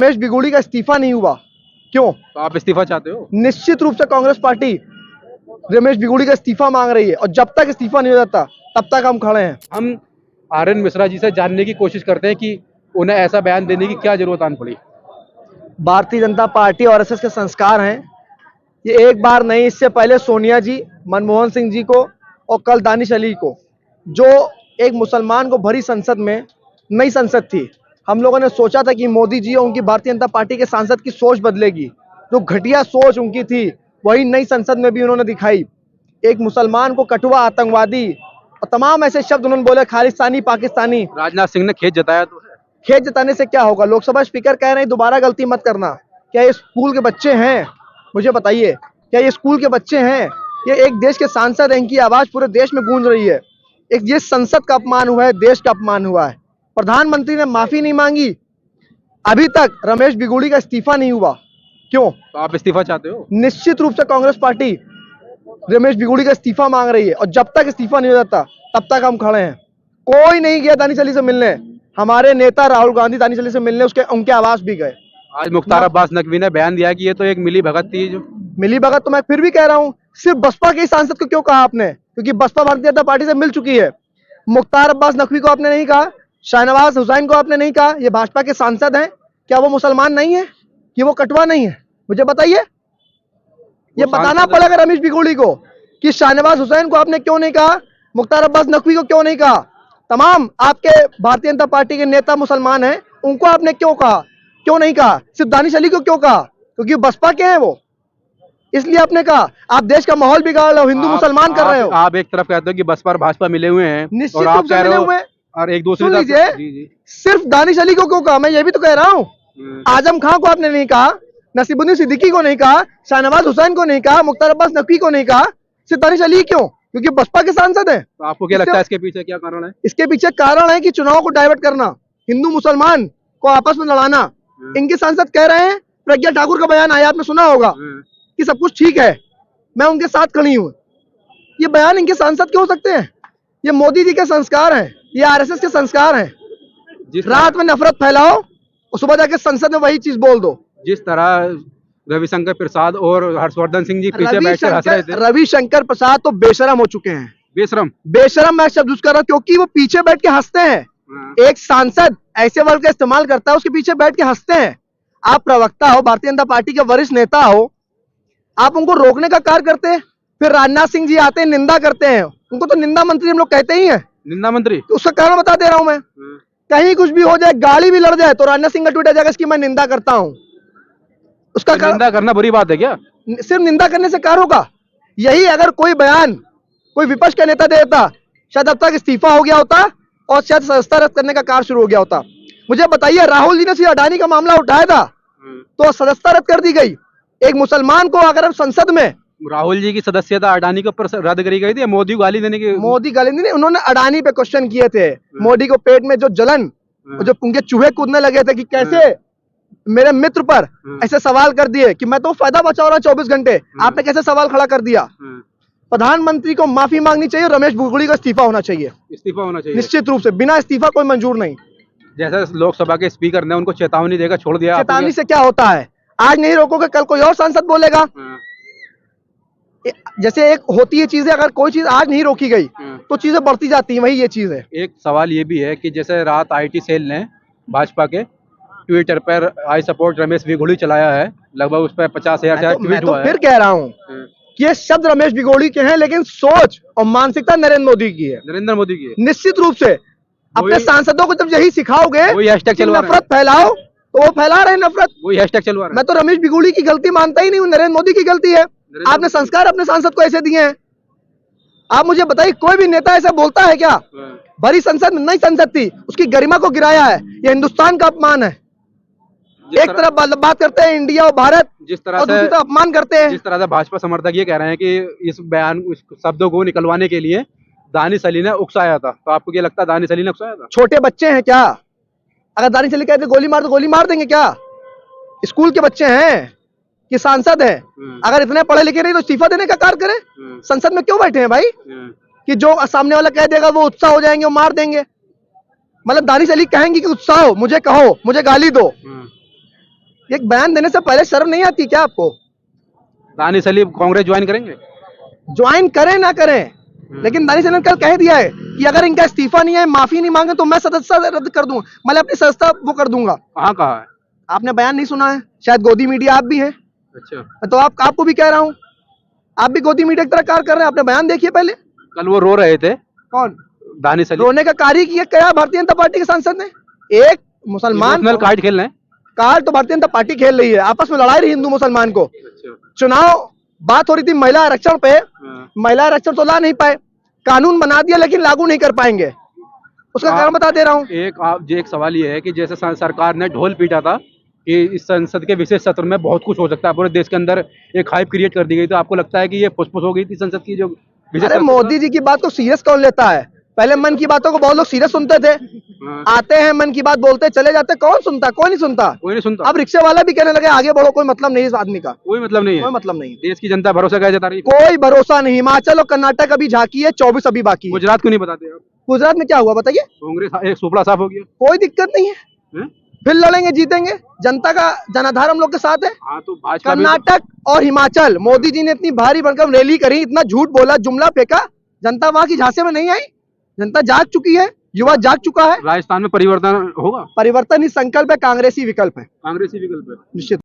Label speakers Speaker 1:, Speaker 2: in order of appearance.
Speaker 1: रमेश बिगुड़ी का इस्तीफा नहीं हुआ, क्यों?
Speaker 2: तो आप इस्तीफा चाहते हो?
Speaker 1: निश्चित रूप से कांग्रेस पार्टी रमेश बिगुड़ी का इस्तीफा मांग रही है और जब तक इस्तीफा नहीं हो जाता तब तक हम खड़े हैं।
Speaker 2: हम आर.एन. मिश्रा जी से जानने की कोशिश करते हैं कि उन्हें ऐसा बयान देने की क्या जरूरत आन पड़ी।
Speaker 1: भारतीय जनता पार्टी और आरएसएस के संस्कार हैं, ये एक बार नहीं, इससे पहले सोनिया जी, मनमोहन सिंह जी को और कल दानिश अली को, जो एक मुसलमान को भरी संसद में, नई संसद थी, हम लोगों ने सोचा था कि मोदी जी और उनकी भारतीय जनता पार्टी के सांसद की सोच बदलेगी। जो घटिया सोच उनकी थी वही नई संसद में भी उन्होंने दिखाई। एक मुसलमान को कठुआ, आतंकवादी और तमाम ऐसे शब्द उन्होंने बोले, खालिस्तानी, पाकिस्तानी।
Speaker 2: राजनाथ सिंह ने खेद जताया तो है।
Speaker 1: खेद जताने से क्या होगा? लोकसभा स्पीकर कह रहे हैं दोबारा गलती मत करना। क्या ये स्कूल के बच्चे हैं? मुझे बताइए, क्या ये स्कूल के बच्चे हैं? ये एक देश के सांसद हैं, इनकी आवाज पूरे देश में गूंज रही है। एक ये संसद का अपमान हुआ है, देश का अपमान हुआ है। प्रधानमंत्री ने माफी नहीं मांगी, अभी तक रमेश बिगुड़ी का इस्तीफा नहीं हुआ, क्यों?
Speaker 2: तो आप इस्तीफा चाहते हो?
Speaker 1: निश्चित रूप से कांग्रेस पार्टी रमेश बिगुड़ी का इस्तीफा मांग रही है और जब तक इस्तीफा नहीं हो जाता तब तक हम खड़े हैं। कोई नहीं गया दानिश अली से मिलने, हमारे नेता राहुल गांधी दानिश अली से मिलने उनके आवास भी गए।
Speaker 2: आज मुख्तार अब्बास नकवी ने बयान दिया कि ये तो एक मिली भगत थी। जो
Speaker 1: मिली भगत तो मैं फिर भी कह रहा हूं, सिर्फ बसपा के सांसद को क्यों कहा आपने? क्योंकि बसपा भारतीय जनता पार्टी से मिल चुकी है। मुख्तार अब्बास नकवी को आपने नहीं कहा, शाहनवाज हुसैन को आपने नहीं कहा। ये भाजपा के सांसद हैं, क्या वो मुसलमान नहीं है? कि वो कटवा नहीं है? मुझे बताइए, ये बताना पड़ेगा रमेश बिगुड़ी को कि शाहनवाज हुसैन को आपने क्यों नहीं कहा, मुख्तार अब्बास नकवी को क्यों नहीं कहा। तमाम आपके भारतीय जनता पार्टी के नेता मुसलमान हैं, उनको आपने क्यों कहा, क्यों नहीं कहा? सिर्फ दानिश अली को क्यों कहा? क्योंकि बसपा के हैं वो, इसलिए आपने कहा। आप देश का माहौल बिगाड़ रहे हो, हिंदू मुसलमान कर रहे हो।
Speaker 2: आप एक तरफ कहते हो कि बसपा और भाजपा मिले हुए हैं,
Speaker 1: निश्चित रूप से मिले हुए हैं,
Speaker 2: और एक दूसरे
Speaker 1: लीजिए, सिर्फ दानिश अली को क्यों कहा? मैं ये भी तो कह रहा हूँ, आजम खान को आपने नहीं कहा, नसीबुद्दीन सिद्दीकी को नहीं कहा, शाहनवाज हुसैन को नहीं कहा, मुख्तार अब्बास नकवी को नहीं कहा, सिर्फ दानिश अली क्यों? क्योंकि बसपा के सांसद हैं।
Speaker 2: तो आपको क्या लगता है इसके पीछे क्या कारण है?
Speaker 1: इसके पीछे कारण है कि चुनाव को डाइवर्ट करना, हिंदू मुसलमान को आपस में लड़ाना। इनके सांसद कह रहे हैं, प्रज्ञा ठाकुर का बयान आया, आपने सुना होगा कि सब कुछ ठीक है, मैं उनके साथ खड़ी हूँ। ये बयान इनके सांसद के हो सकते हैं? ये मोदी जी के संस्कार हैं, ये आरएसएस के संस्कार हैं। रात में नफरत फैलाओ और सुबह जाके संसद में वही चीज बोल दो।
Speaker 2: जिस तरह रविशंकर प्रसाद और हर्षवर्धन सिंह जी पीछे बैठकर हंस रहे थे।
Speaker 1: रविशंकर प्रसाद तो बेशरम हो चुके हैं। बेशरम मैं शब्द यूज कर रहा हूं क्योंकि वो पीछे बैठ के हंसते हैं। एक सांसद ऐसे वर्ड का इस्तेमाल करता है, उसके पीछे बैठ के हंसते हैं। आप प्रवक्ता हो, भारतीय जनता पार्टी के वरिष्ठ नेता हो, आप उनको रोकने का कार्य करते हैं। फिर राजनाथ सिंह जी आते हैं, निंदा करते हैं, उनको तो निंदा मंत्री हम लोग कहते ही हैं।
Speaker 2: निंदा मंत्री,
Speaker 1: उसका कारण बता दे रहा हूं मैं। कहीं कुछ भी हो जाए, गाड़ी भी लड़ जाए तो राजनाथ सिंह का ट्वीट आ जाएगा इसकी मैं निंदा करता हूं। उसका
Speaker 2: तो निंदा करना बुरी बात है क्या?
Speaker 1: सिर्फ निंदा करने से कार्य होगा? यही अगर कोई बयान कोई विपक्ष का नेता देता, शायद अब तक इस्तीफा हो गया होता और शायद सदस्यता रद्द करने का कार्य शुरू हो गया होता। मुझे बताइए, राहुल जी ने सिर्फ अडानी का मामला उठाया था तो सदस्यता रद्द कर दी गई। एक मुसलमान को अगर हम संसद में,
Speaker 2: राहुल जी की सदस्यता अडानी के ऊपर रद्द करी गई थी, मोदी को गाली देने की।
Speaker 1: मोदी गाली नहीं, उन्होंने अडानी पे क्वेश्चन किए थे। मोदी को पेट में जो जलन, जो उनके चूहे कूदने लगे थे कि कैसे मेरे मित्र पर ऐसे सवाल कर दिए कि मैं तो फायदा बचा रहा 24 घंटे, आपने कैसे सवाल खड़ा कर दिया। प्रधानमंत्री को माफी मांगनी चाहिए, रमेश बिगुड़ी का इस्तीफा होना चाहिए।
Speaker 2: इस्तीफा होना चाहिए
Speaker 1: निश्चित रूप से, बिना इस्तीफा कोई मंजूर नहीं।
Speaker 2: जैसे लोकसभा के स्पीकर ने उनको चेतावनी देकर छोड़ दिया।
Speaker 1: चेतावनी से क्या होता है? आज नहीं रोकोगे कल कोई और सांसद बोलेगा। जैसे एक होती है चीजें, अगर कोई चीज आज नहीं रोकी गई तो चीजें बढ़ती जाती है, वही ये चीज है।
Speaker 2: एक सवाल ये भी है कि जैसे रात आईटी सेल ने भाजपा के ट्विटर पर आई सपोर्ट रमेश बिगुड़ी चलाया है, लगभग उस पर 50,000 ट्वीट हुआ है।
Speaker 1: फिर कह रहा हूँ कि ये शब्द रमेश बिगुड़ी के हैं, लेकिन सोच और मानसिकता नरेंद्र मोदी की है।
Speaker 2: नरेंद्र मोदी की है।
Speaker 1: निश्चित रूप से अपने सांसदों को जब यही सिखाओगे,
Speaker 2: नफरत
Speaker 1: फैलाओ, तो वो फैला रहे नफरत।
Speaker 2: वही हैशटैग चलवा रहे हैं।
Speaker 1: मैं तो रमेश बिगुड़ी की गलती मानता ही नहीं हूँ, नरेंद्र मोदी की गलती है। आपने संस्कार अपने सांसद को ऐसे दिए हैं। आप मुझे बताइए, कोई भी नेता ऐसा बोलता है क्या? भरी संसद में, नई संसद थी, उसकी गरिमा को गिराया है। ये हिंदुस्तान का अपमान है। एक तरफ बात करते हैं इंडिया और भारत,
Speaker 2: जिस तरह
Speaker 1: और दूसरी तरफ अपमान करते हैं।
Speaker 2: जिस तरह से भाजपा समर्थक ये कह रहे हैं कि इस बयान, इस शब्दों को निकलवाने के लिए दानिश अली ने उकसाया था, तो आपको क्या लगता है दानिश अली ने उकसाया था? छोटे बच्चे हैं क्या? अगर दानिश अली कहते गोली मार तो गोली मार देंगे क्या? स्कूल के बच्चे हैं कि सांसद हैं? अगर इतने पढ़े लिखे नहीं तो इस्तीफा देने का कार्य करें। संसद में क्यों बैठे हैं भाई कि जो सामने वाला कह देगा वो उत्साह हो जाएंगे, वो मार देंगे? मतलब दानिश अली कहेंगे कि उत्साह हो, मुझे कहो, मुझे गाली दो,
Speaker 1: एक बयान देने से पहले शर्म नहीं आती क्या आपको?
Speaker 2: दानिश अली कांग्रेस ज्वाइन करेंगे?
Speaker 1: ज्वाइन करें ना करें, लेकिन दानिश अली ने कल कह दिया है कि अगर इनका इस्तीफा नहीं है, माफी नहीं मांगे तो मैं सदस्यता रद्द कर दूंगा, मतलब अपनी सदस्यता वो कर दूंगा।
Speaker 2: कहाँ कहा है?
Speaker 1: आपने बयान नहीं सुना है, शायद गोदी मीडिया आप भी हैं,
Speaker 2: अच्छा,
Speaker 1: तो आपको भी कह रहा हूँ, आप भी गोदी मीडिया की तरह कार्य कर रहे हैं। आपने बयान देखिए पहले।
Speaker 2: कल वो रो रहे थे
Speaker 1: कौन
Speaker 2: दानिश अली,
Speaker 1: रोने का कार्य किया क्या भारतीय जनता पार्टी के सांसद ने? एक मुसलमान
Speaker 2: इमोशनल कार्ड खेल रहे हैं।
Speaker 1: कार्ड तो भारतीय जनता पार्टी खेल रही है, आपस में लड़ाई रही हिंदू मुसलमान को।
Speaker 2: अच्छा,
Speaker 1: चुनाव बात हो रही थी महिला आरक्षण पे,
Speaker 2: हाँ।
Speaker 1: महिला आरक्षण तो ला नहीं पाए, कानून बना दिया लेकिन लागू नहीं कर पाएंगे, उसका कारण बता दे रहा हूँ।
Speaker 2: एक सवाल ये है कि जैसे सरकार ने ढोल पीटा था कि इस संसद के विशेष सत्र में बहुत कुछ हो सकता है, पूरे देश के अंदर एक हाइप क्रिएट कर दी गई, तो आपको लगता है कि ये फुसफुस हो गई थी संसद की जो विशेष
Speaker 1: अरे
Speaker 2: सत्र
Speaker 1: मोदी जी की बात को सीरियस कौन लेता है? पहले मन की बातों को बहुत लोग सीरियस सुनते थे,
Speaker 2: हाँ,
Speaker 1: आते हैं मन की बात बोलते चले जाते, कौन सुनता? कोई नहीं सुनता।
Speaker 2: कोई नहीं सुनता,
Speaker 1: अब रिक्शे वाला भी कहने लगे आगे बढ़ो, कोई मतलब नहीं इस आदमी का,
Speaker 2: कोई मतलब नहीं
Speaker 1: कोई
Speaker 2: है।
Speaker 1: मतलब नहीं,
Speaker 2: देश की जनता भरोसा क्या जता रही है?
Speaker 1: कोई भरोसा नहीं। हिमाचल और कर्नाटक अभी झांकी है, 24 अभी बाकी है।
Speaker 2: गुजरात क्यों नहीं बताते आप?
Speaker 1: गुजरात में क्या हुआ बताइए?
Speaker 2: कांग्रेस एक सुपड़ा साफ हो गया।
Speaker 1: कोई दिक्कत नहीं है,
Speaker 2: हैं?
Speaker 1: फिर लड़ेंगे, जीतेंगे, जनता का जनाधार हम लोग के साथ है।
Speaker 2: हाँ, तो भाजपा भी
Speaker 1: कर्नाटक और हिमाचल, मोदी जी ने इतनी भारी भरकम रैली करी, इतना झूठ बोला, जुमला फेंका, जनता वहां की झांसे में नहीं आई। जनता जाग चुकी है, युवा जाग चुका है।
Speaker 2: राजस्थान में परिवर्तन होगा?
Speaker 1: परिवर्तन ही संकल्प है, कांग्रेसी विकल्प है,
Speaker 2: कांग्रेसी विकल्प है।
Speaker 1: निश्चित।